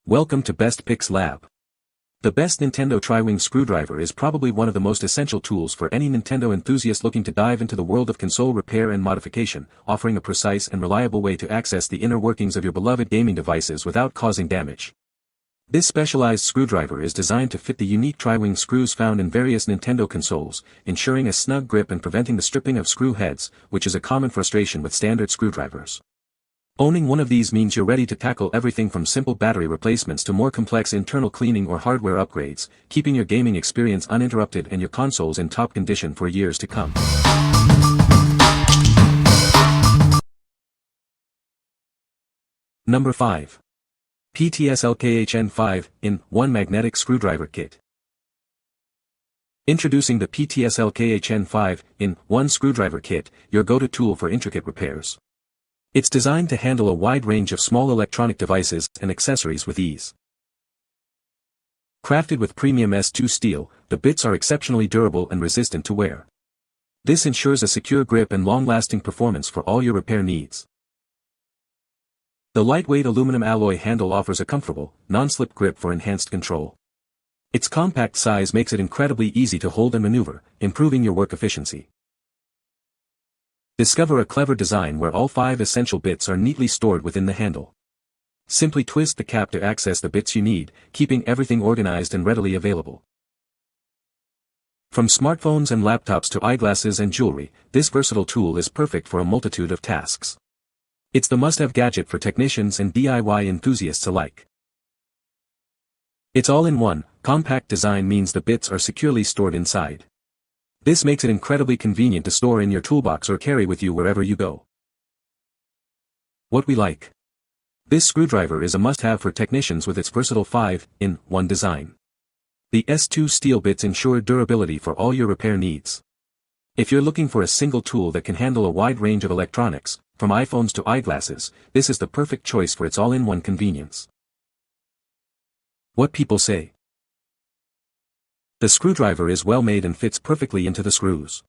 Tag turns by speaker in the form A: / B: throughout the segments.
A: Welcome to Best Picks Lab. The best Nintendo Triwing Screwdriver is probably one of the most essential tools for any Nintendo enthusiast looking to dive into the world of console repair and modification, offering a precise and reliable way to access the inner workings of your beloved gaming devices without causing damage. This specialized screwdriver is designed to fit the unique Triwing screws found in various Nintendo consoles, ensuring a snug grip and preventing the stripping of screw heads, which is a common frustration with standard screwdrivers. Owning one of these means you're ready to tackle everything from simple battery replacements to more complex internal cleaning or hardware upgrades, keeping your gaming experience uninterrupted and your consoles in top condition for years to come. Number 5. PTSLKHN 5-in-1 Magnetic Screwdriver Kit. Introducing the PTSLKHN 5-in-1 Screwdriver Kit, your go-to tool for intricate repairs. It's designed to handle a wide range of small electronic devices and accessories with ease. Crafted with premium S2 steel, the bits are exceptionally durable and resistant to wear. This ensures a secure grip and long-lasting performance for all your repair needs. The lightweight aluminum alloy handle offers a comfortable, non-slip grip for enhanced control. Its compact size makes it incredibly easy to hold and maneuver, improving your work efficiency. Discover a clever design where all 5 essential bits are neatly stored within the handle. Simply twist the cap to access the bits you need, keeping everything organized and readily available. From smartphones and laptops to eyeglasses and jewelry, this versatile tool is perfect for a multitude of tasks. It's the must-have gadget for technicians and DIY enthusiasts alike. Its all-in-one, compact design means the bits are securely stored inside. This makes it incredibly convenient to store in your toolbox or carry with you wherever you go. What we like. This screwdriver is a must-have for technicians with its versatile 5-in-1 design. The S2 steel bits ensure durability for all your repair needs. If you're looking for a single tool that can handle a wide range of electronics, from iPhones to eyeglasses, this is the perfect choice for its all-in-one convenience. What people say. The screwdriver is well made and fits perfectly into the screws.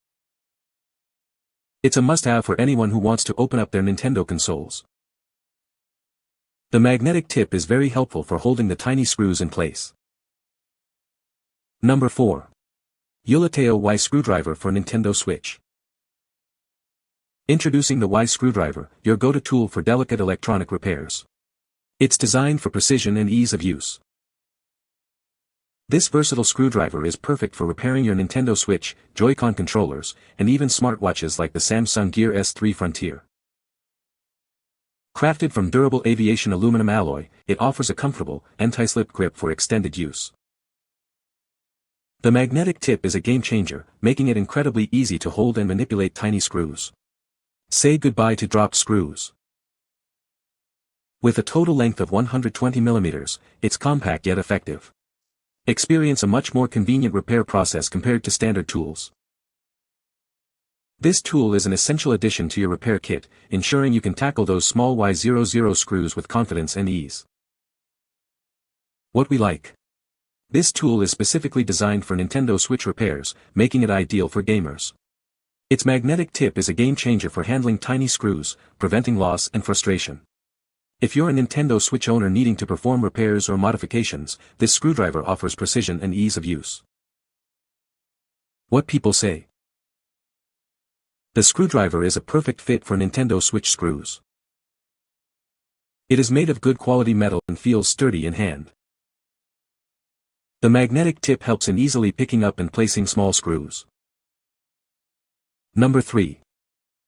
A: It's a must-have for anyone who wants to open up their Nintendo consoles. The magnetic tip is very helpful for holding the tiny screws in place. Number 4. Youletao Y Screwdriver for Nintendo Switch. Introducing the Y Screwdriver, your go-to tool for delicate electronic repairs. It's designed for precision and ease of use. This versatile screwdriver is perfect for repairing your Nintendo Switch, Joy-Con controllers, and even smartwatches like the Samsung Gear S3 Frontier. Crafted from durable aviation aluminum alloy, it offers a comfortable, anti-slip grip for extended use. The magnetic tip is a game-changer, making it incredibly easy to hold and manipulate tiny screws. Say goodbye to dropped screws. With a total length of 120 mm, it's compact yet effective. Experience a much more convenient repair process compared to standard tools. This tool is an essential addition to your repair kit, ensuring you can tackle those small Y00 screws with confidence and ease. What we like. This tool is specifically designed for Nintendo Switch repairs, making it ideal for gamers. Its magnetic tip is a game-changer for handling tiny screws, preventing loss and frustration. If you're a Nintendo Switch owner needing to perform repairs or modifications, this screwdriver offers precision and ease of use. What people say. The screwdriver is a perfect fit for Nintendo Switch screws. It is made of good quality metal and feels sturdy in hand. The magnetic tip helps in easily picking up and placing small screws. Number 3.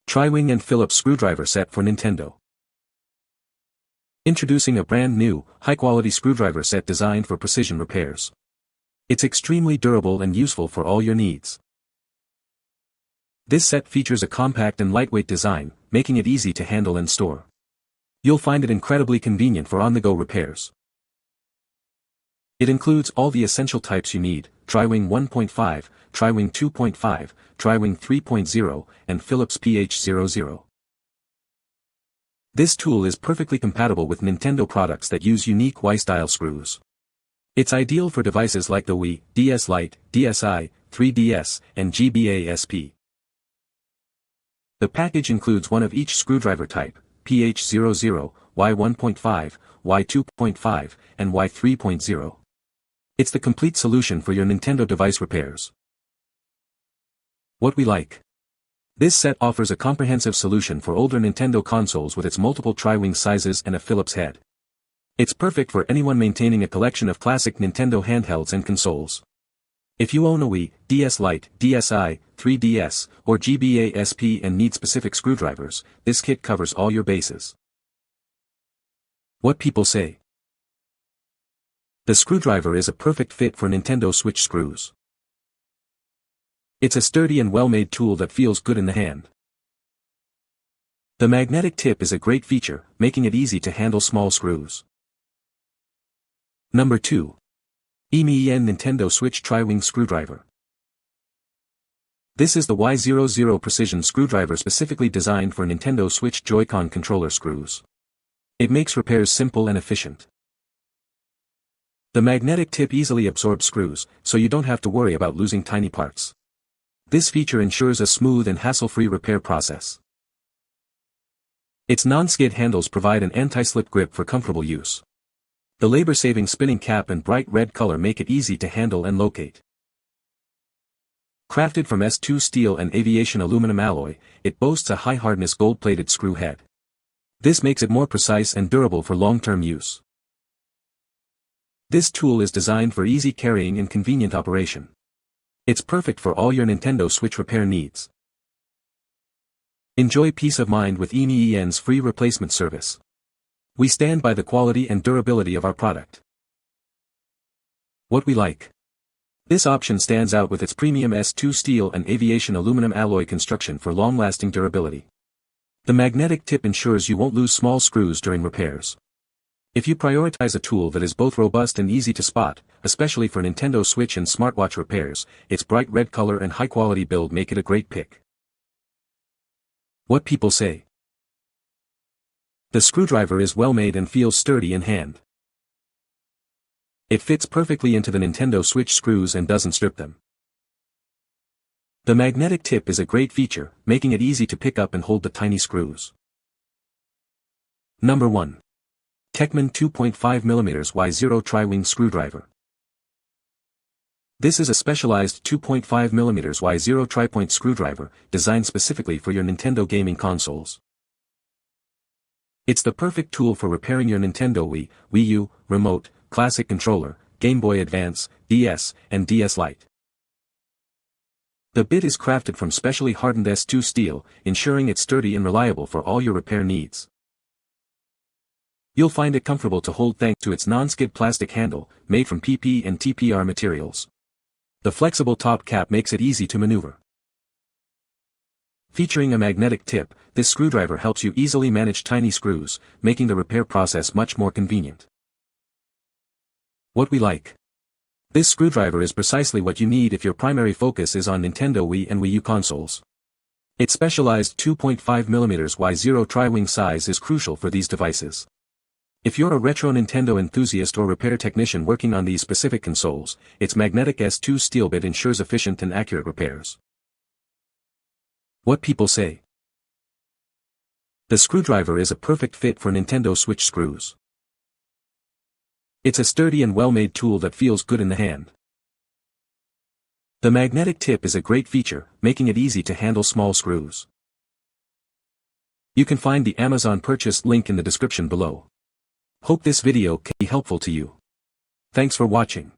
A: Triwing and Phillips Screwdriver Set for Nintendo. Introducing a brand new, high-quality screwdriver set designed for precision repairs. It's extremely durable and useful for all your needs. This set features a compact and lightweight design, making it easy to handle and store. You'll find it incredibly convenient for on-the-go repairs. It includes all the essential types you need: Triwing 1.5, Triwing 2.5, Triwing 3.0, and Phillips PH00. This tool is perfectly compatible with Nintendo products that use unique Y-style screws. It's ideal for devices like the Wii, DS Lite, DSi, 3DS, and GBA SP. The package includes one of each screwdriver type, PH00, Y1.5, Y2.5, and Y3.0. It's the complete solution for your Nintendo device repairs. What we like. This set offers a comprehensive solution for older Nintendo consoles with its multiple Triwing sizes and a Phillips head. It's perfect for anyone maintaining a collection of classic Nintendo handhelds and consoles. If you own a Wii, DS Lite, DSi, 3DS, or GBA SP and need specific screwdrivers, this kit covers all your bases. What people say. The screwdriver is a perfect fit for Nintendo Switch screws. It's a sturdy and well-made tool that feels good in the hand. The magnetic tip is a great feature, making it easy to handle small screws. Number 2. EMiEN Nintendo Switch Triwing Screwdriver. This is the Y00 precision screwdriver specifically designed for Nintendo Switch Joy-Con controller screws. It makes repairs simple and efficient. The magnetic tip easily absorbs screws, so you don't have to worry about losing tiny parts. This feature ensures a smooth and hassle-free repair process. Its non-skid handles provide an anti-slip grip for comfortable use. The labor-saving spinning cap and bright red color make it easy to handle and locate. Crafted from S2 steel and aviation aluminum alloy, it boasts a high-hardness gold-plated screw head. This makes it more precise and durable for long-term use. This tool is designed for easy carrying and convenient operation. It's perfect for all your Nintendo Switch repair needs. Enjoy peace of mind with EMiEN's free replacement service. We stand by the quality and durability of our product. What we like. This option stands out with its premium S2 steel and aviation aluminum alloy construction for long-lasting durability. The magnetic tip ensures you won't lose small screws during repairs. If you prioritize a tool that is both robust and easy to spot, especially for Nintendo Switch and smartwatch repairs, its bright red color and high-quality build make it a great pick. What people say. The screwdriver is well-made and feels sturdy in hand. It fits perfectly into the Nintendo Switch screws and doesn't strip them. The magnetic tip is a great feature, making it easy to pick up and hold the tiny screws. Number 1. TECKMAN 2.5mm Y0 Triwing Screwdriver. This is a specialized 2.5mm Y0 tri-point screwdriver, designed specifically for your Nintendo gaming consoles. It's the perfect tool for repairing your Nintendo Wii, Wii U, Remote, Classic Controller, Game Boy Advance, DS, and DS Lite. The bit is crafted from specially hardened S2 steel, ensuring it's sturdy and reliable for all your repair needs. You'll find it comfortable to hold thanks to its non-skid plastic handle, made from PP and TPR materials. The flexible top cap makes it easy to maneuver. Featuring a magnetic tip, this screwdriver helps you easily manage tiny screws, making the repair process much more convenient. What we like. This screwdriver is precisely what you need if your primary focus is on Nintendo Wii and Wii U consoles. Its specialized 2.5mm Y0 Triwing size is crucial for these devices. If you're a retro Nintendo enthusiast or repair technician working on these specific consoles, its magnetic S2 steel bit ensures efficient and accurate repairs. What people say. The screwdriver is a perfect fit for Nintendo Switch screws. It's a sturdy and well-made tool that feels good in the hand. The magnetic tip is a great feature, making it easy to handle small screws. You can find the Amazon purchase link in the description below. Hope this video can be helpful to you. Thanks for watching.